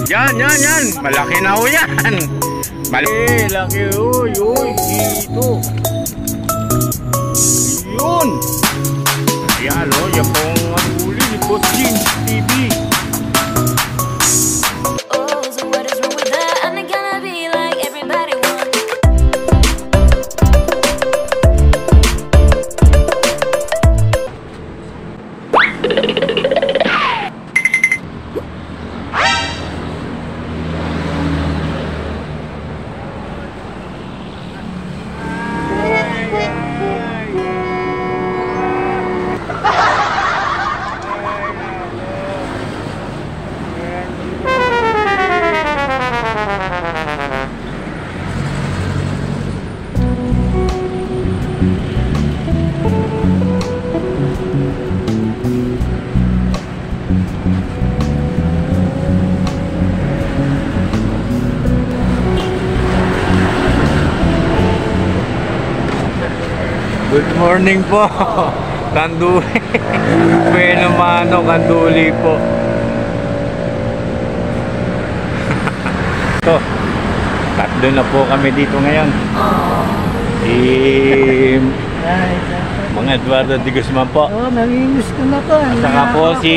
Yan. Malaki na ho yan. Laki. Uy. Dito. Yun. Ayan o. Yan pong huli ni Boss Ching TV. Good morning po, Kanduli. Fenomano Kanduli po. Ito, tatlo na po kami dito ngayon. Mga Eduardo de Guzman po. Nanginis ko na po. At saka po si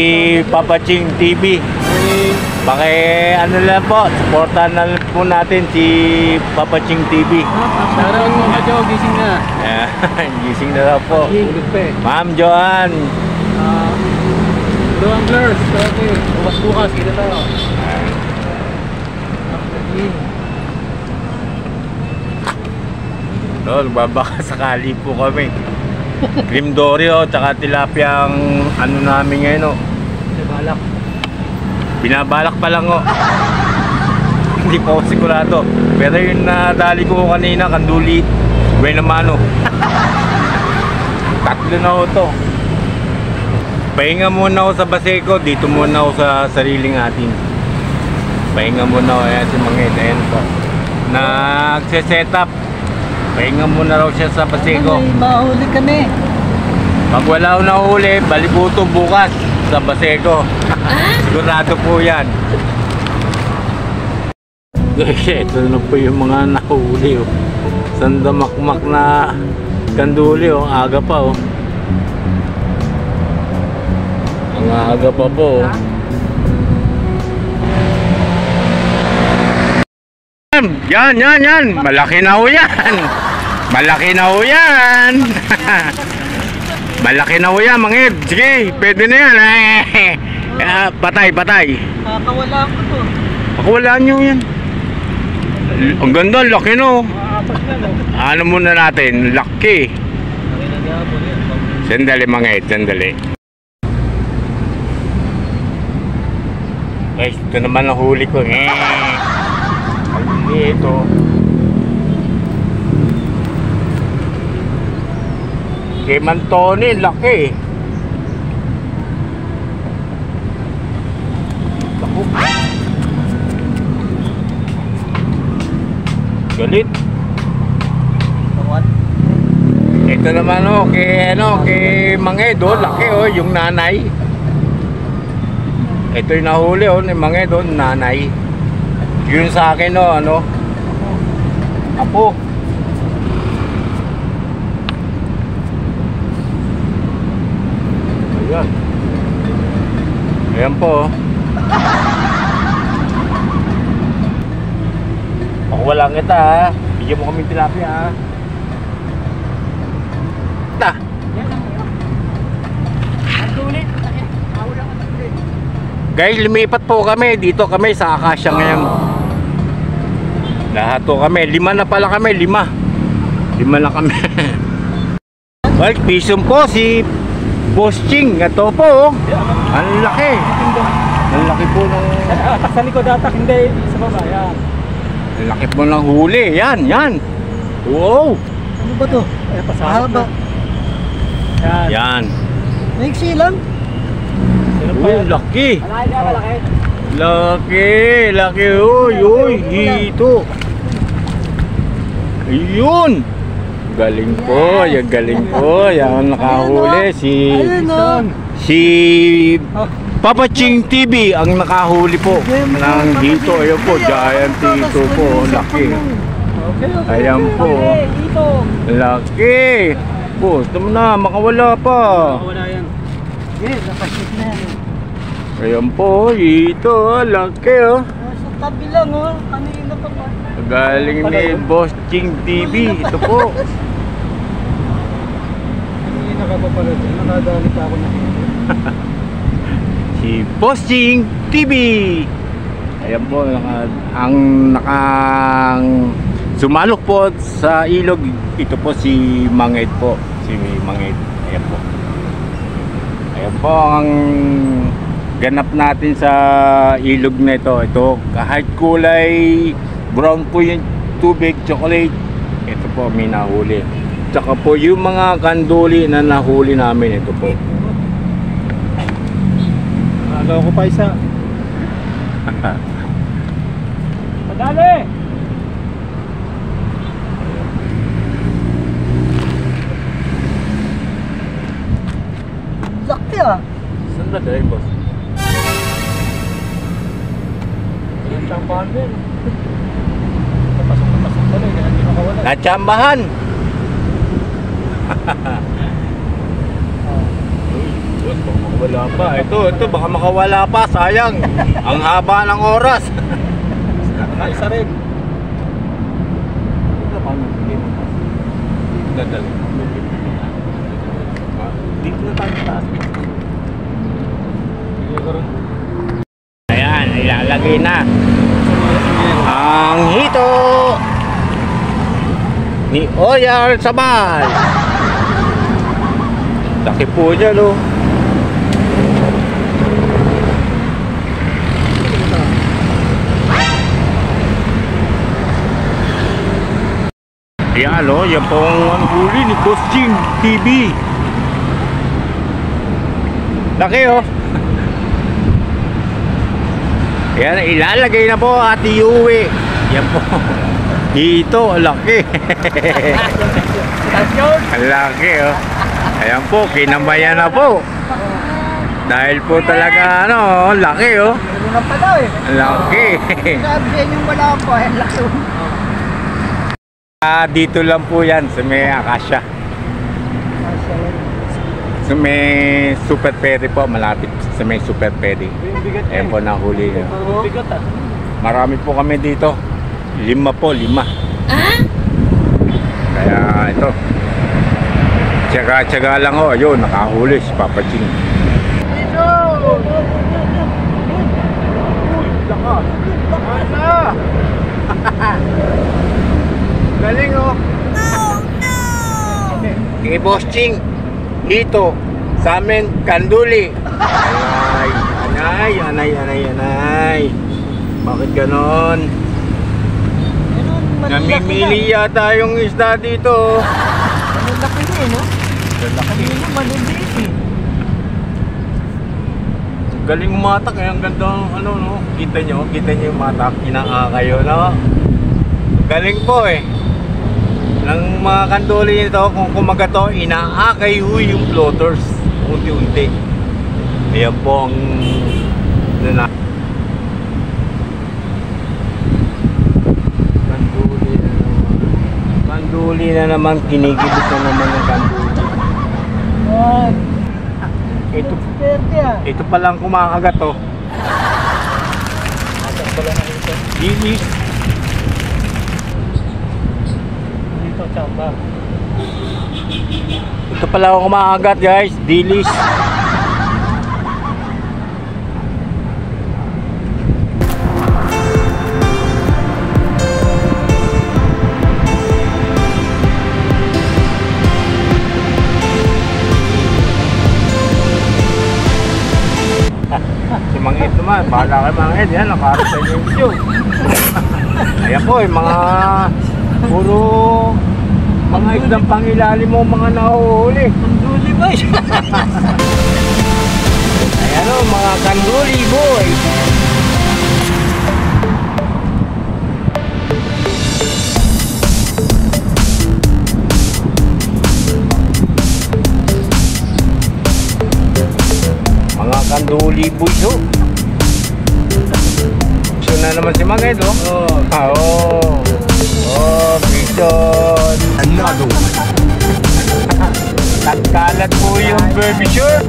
Papa Ching TV. Ano lang po, supportan na po natin si Papa Ching TV. Shoutout mo ka, Jo, gising na. Gising na daw po. Ma'am Joanne. Doang Blurs, okay. Bukas, kita tayo. Baka sakali po kami. Cream Dory tsaka tilapia ang ano namin ngayon Balak. Binabalak pa lang Hindi pa ako sigurado. Pero yung nadali ko kanina, Kanduli, Buenamano. Tatlo na to. Pahinga muna ako sa Baseco. Dito muna ako sa sariling atin. Pahinga muna ako. Ayan si Mangit. Ayan po. Nagse-setup. Pahinga muna raw siya sa Baseco. Mahuli kami. Pag wala ko nahuli, balibuto bukas sa Baseco. Sigurado po yan. Ito na po yung mga nahuli Sandamakmak na Kanduli aga pa Ang aga pa po Yan. Malaki na ho yan. Malaki na ho yan, Mangid. Sige, pwede na yan. Patay. Kakawalaan ko to. Pakawalaan nyo yan. Ang ganda, laki no. Ano muna natin, laki. Sandali Mangid, sandali. Guys, ito naman ang huli ko. Ito. Kay Mantoni, laki. Galit. Ito naman kay Mangedo, laki yung nanay. Ito yung nahuli ni Mangedo, nanay. Yun sa akin apo. Ayan po. Pakuwalaan kita Bigyan mo kami tilapia Guys, lumipat po kami. Dito kami sa Acacia ngayon. Lahat po kami. 5 na pala kami. 5 na kami. Guys, pisong po si Boss Ching. Ito po ang laki. Ang laki po ng sa likod atak, hindi sa baba. Yan. Ang laki po ng huli. Yan. Wow. Ano ba to? Pasahaba. Yan. Maiksi lang. Uy, laki. Laki. Uy, dito. Ayun. Galing po, yung galing po. Yan nakahuli si Papa Ching TV ang nakahuli po ng dito. Ayan po, giant dito po. Laki. Ayan po. Laki. Po, ito mo na, makawala pa. Wala yan. Eh, nakashit na yan. Ayan po, ito. Laki oh. Sa tabi lang oh. Kanina pa ba? Galing ni Boss Ching TV. Ito po. Kanina ka pa pala dyan. Nakadali pa ako na dito. Si Boss Ching TV. Ayan po, ang nakang sumalok po sa ilog. Ito po si Manged po. Si Manged. Ayan po. Ayan po ang ganap natin sa ilog na ito. Ito, kahit kulay brown po yung tubig, chocolate. Ito po, may nahuli. Tsaka po yung mga kanduli na nahuli namin. Ito po. Nagawa ko pa isa. Madali! Laki ah! Saan na dahil, boss? Yung chambahan din. Napasok pala eh, kaya hindi makawala. Natsambahan! Wala pa. Ito, baka makawala pa. Sayang. Ang haba ng oras. Isa rin. Dito na tayo taas. Ayan, ilalagay na ang hito ni Oyar Sabal. Laki po dyan oh. Ayan o, yan po ang huli ni Boss Ching TV. Laki o. Ayan, ilalagay na po at iuwi. Yan po. Dito, laki. Ang laki o. Ayan po, kinambayan na po. Dahil po talaga ano, laki o. Ano pa daw eh? Laki. Sabi yan yung wala ko eh, laki. Dito lang po yan sa may Akasya. Sa may Super Ferry po, malapit sa may Super Ferry. Ayan po nahuli nyo. Marami po kami dito. 5 po, 5. Kaya ito. Tsaga-tsaga lang ho. Ayun, nakahuli si Papa Ching. Dito! Uy, lakas! Lakas na! Galing oh! Oh no! Kay Boss Ching, dito, sa amin, kanduli. Anay. Bakit ganon? Namimili yata yung isda dito. Ano laki niya no? Laki. Maliliit eh. Galing umatak eh, ang ganda ano no. Kita nyo yung matak, inaakayo no. Galing po eh. Ng mga kanduli nito, kung kumagato, inaakay yung floaters unti-unti. Ayan po ang kanduli na naman, kinigibit na naman ng kanduli. Ito palang kumakagat oh. Dilis. Chamba. Ito pala ako kumakagat guys, dilis. Si Mang Ed naman, bahala kay Mang Ed, yan, nakaharap sa inyo yung video. Ayan po, yung mga puro mga isdang pangilalim mo, mga nahuhuli. Kanduli ba? Ayan o, mga kanduli boy. Mga kanduli boys, oh. So na naman si Mang Ed, oh. Oh, bison. Another one. Nagkalat po yung baby short.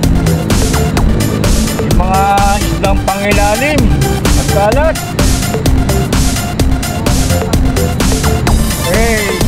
Yung mga islang pangilalim. Nagkalat. Hey.